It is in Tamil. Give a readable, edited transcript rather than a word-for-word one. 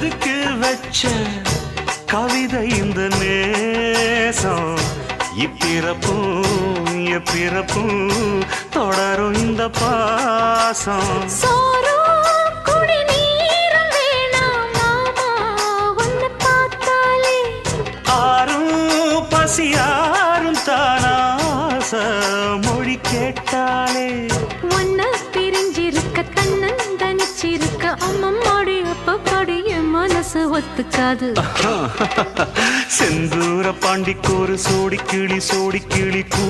செதுக்கி வச்ச கவிதை இந்த நேசம் இப்பிறப்பும் எப்பிறப்பும் தொடரும் இந்த பாசம் சோரோ குடிநீரும் வேணாம் மாமா உன்னை பார்த்தாலே ஆரும் பசியாரும் தானாச மொழி கேட்டாலே உன்னை பிரிஞ்சிருக்க கண்ணன் தனிச்சிருக்க அம்மம்மாடி அப்பப்பாடி என் மனசு ஒத்துக்காது செந்தூர பாண்டிக்கோரு சோடி கிளி கூ